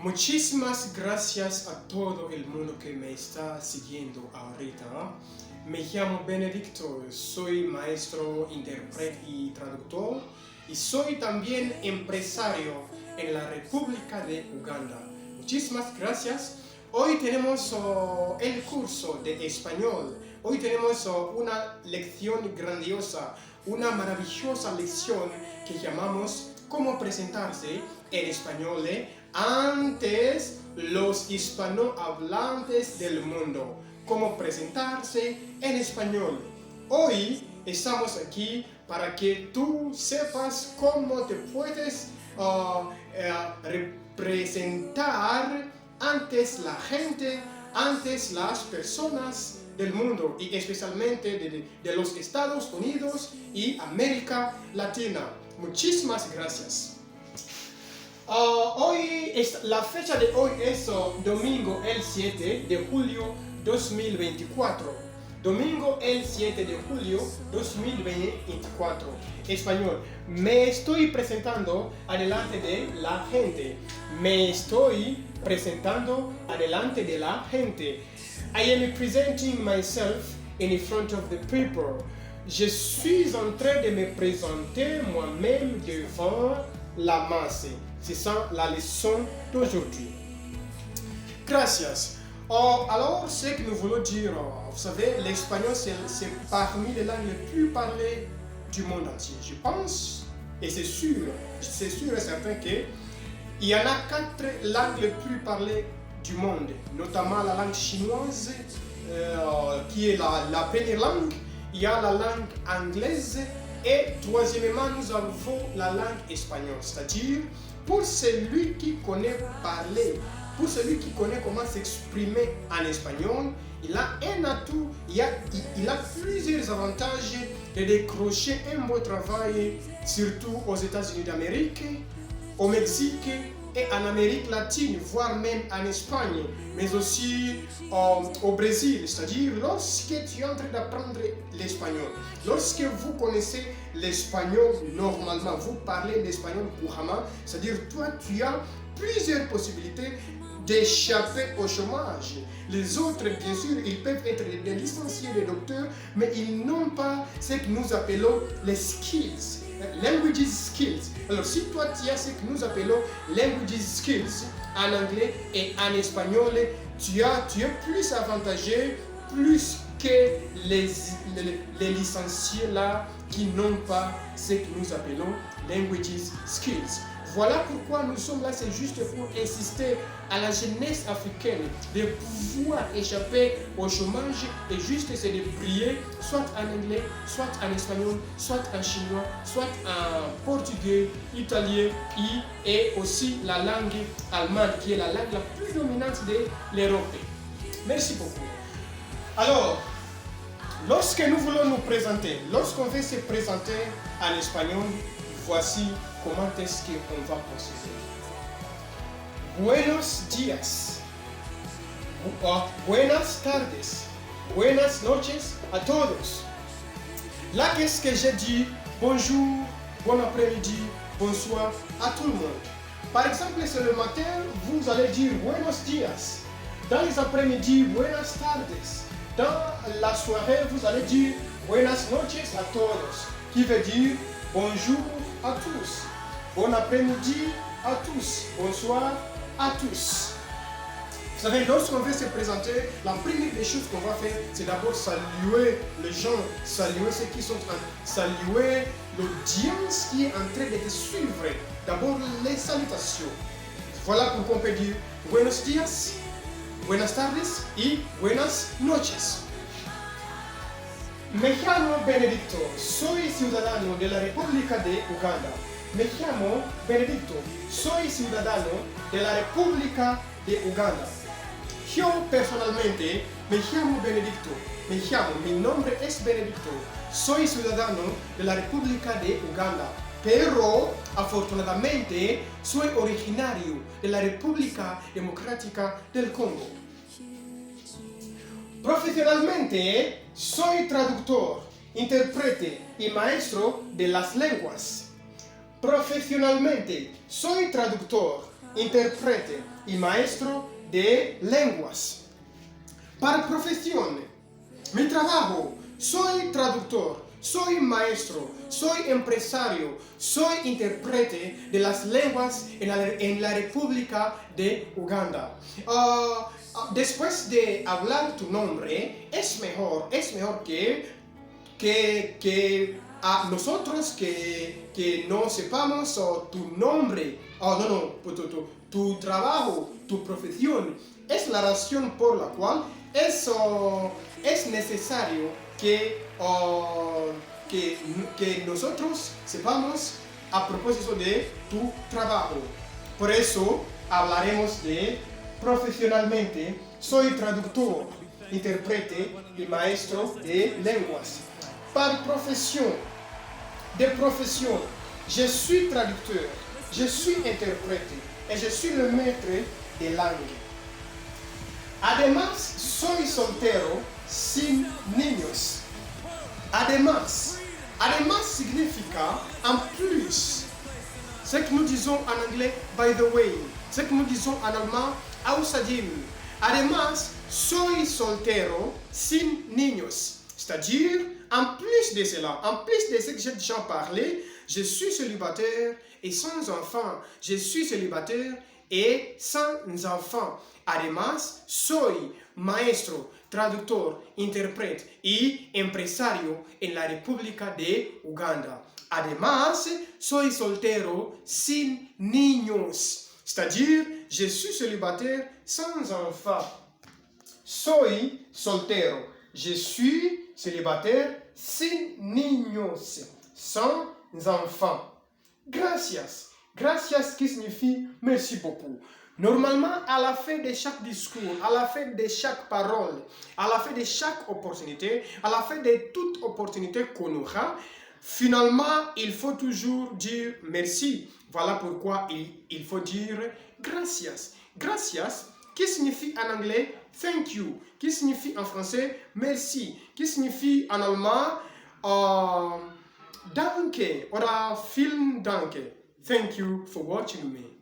Muchísimas gracias a todo el mundo que me está siguiendo ahorita. Me llamo Benedicto, soy maestro, intérprete y traductor y soy también empresario en la República de Uganda. Muchísimas gracias. Hoy tenemos el curso de español. Hoy tenemos una lección grandiosa, una maravillosa lección que llamamos cómo presentarse en español antes los hispanohablantes del mundo. Cómo presentarse en español. Hoy estamos aquí para que tú sepas cómo te puedes representar antes la gente, antes las personas del mundo y especialmente de los Estados Unidos y América Latina. Muchísimas gracias. La fecha de hoy es domingo el 7 de julio 2024. Domingo el 7 de julio 2024. Español. Me estoy presentando adelante de la gente. Me estoy presentando adelante de la gente. I am presenting myself in front of the people. Je suis en train de me présenter moi-même devant la masse. C'est ça la leçon d'aujourd'hui. Gracias. Alors, ce que nous voulons dire, vous savez, l'espagnol, c'est parmi les langues les plus parlées du monde entier. Je pense, et c'est sûr et certain qu'il y en a 4 langues les plus parlées du monde, notamment la langue chinoise, qui est la première langue. Il y a la langue anglaise et troisièmement, nous avons la langue espagnole. C'est-à-dire, pour celui qui connaît parler, pour celui qui connaît comment s'exprimer en espagnol, il a un atout, il a plusieurs avantages de décrocher un beau travail, surtout aux États-Unis d'Amérique, au Mexique et en Amérique latine, voire même en Espagne, mais aussi au Brésil. C'est-à-dire, lorsque tu es en train d'apprendre l'espagnol, lorsque vous connaissez l'espagnol normalement, vous parlez l'espagnol couramment, c'est-à-dire, toi, tu as plusieurs possibilités d'échapper au chômage. Les autres, bien sûr, ils peuvent être des licenciés, des docteurs, mais ils n'ont pas ce que nous appelons les skills. Language skills. Alors, si toi tu as ce que nous appelons language skills en anglais et en espagnol, tu es plus avantagé, plus que les licenciés là qui n'ont pas ce que nous appelons language skills. Voilà pourquoi nous sommes là, c'est juste pour insister à la jeunesse africaine de pouvoir échapper au chômage et juste c'est de briller soit en anglais, soit en espagnol, soit en chinois, soit en portugais, italien et aussi la langue allemande qui est la langue la plus dominante de l'Europe. Merci beaucoup. Alors, lorsque nous voulons nous présenter, lorsqu'on veut se présenter en espagnol, voici comment est-ce qu'on va procéder. Buenos días, buenas tardes, buenas noches a todos. Là, qu'est-ce que j'ai dit? Bonjour, bon après-midi, bonsoir à tout le monde. Par exemple, c'est le matin, vous allez dire buenos días. Dans les après-midi, buenas tardes. Dans la soirée, vous allez dire buenas noches a todos, qui veut dire bonjour à tous. Bon après-midi à tous. Bonsoir à tous. Vous savez, lorsqu'on veut se présenter, la première des choses qu'on va faire, c'est d'abord saluer les gens, saluer ceux qui sont saluer l'audience qui est en train de te suivre. D'abord les salutations. Voilà pourquoi on peut dire buenos días, buenas tardes y buenas noches. Me llamo Benedicto, soy ciudadano de la República de Uganda. Me llamo Benedicto, soy ciudadano de la República de Uganda. Yo personalmente me llamo Benedicto, mi nombre es Benedicto, soy ciudadano de la República de Uganda, pero afortunadamente soy originario de la República Democrática del Congo. Profesionalmente soy traductor, intérprete y maestro de las lenguas. Profesionalmente soy traductor, intérprete y maestro de lenguas. Para profesión, mi trabajo, soy traductor, soy maestro, soy empresario, soy intérprete de las lenguas en la República de Uganda. Después de hablar tu nombre, es mejor que a nosotros que no sepamos tu nombre, tu trabajo, tu profesión. Es la razón por la cual es necesario que nosotros sepamos a propósito de tu trabajo. Por eso hablaremos de profesionalmente. Soy traductor, intérprete y maestro de lenguas. Par profession, de profession, je suis traducteur, je suis interprète et je suis le maître de langue. Además, soy soltero sin niños. Además significa en plus. Ce que nous disons en anglais, by the way, ce que nous disons en allemand, außerdem. Además, soy soltero sin niños. C'est-à-dire, en plus de cela, en plus de ce que j'ai déjà parlé, je suis célibataire et sans enfant. Je suis célibataire et sans enfant. Además, soy maestro, traductor, intérprete y empresario en la República de Uganda. Además, soy soltero sin niños. C'est-à-dire, je suis célibataire sans enfant. Soy soltero. Je suis célibataire sin niños, sans enfants. Gracias. Gracias qui signifie merci beaucoup. Normalement, à la fin de chaque discours, à la fin de chaque parole, à la fin de chaque opportunité, à la fin de toute opportunité qu'on aura, finalement, il faut toujours dire merci. Voilà pourquoi il faut dire gracias. Gracias, qui signifie en anglais thank you, qui signifie en français merci, qui signifie en allemand danke oder vielen Dank. Thank you for watching me.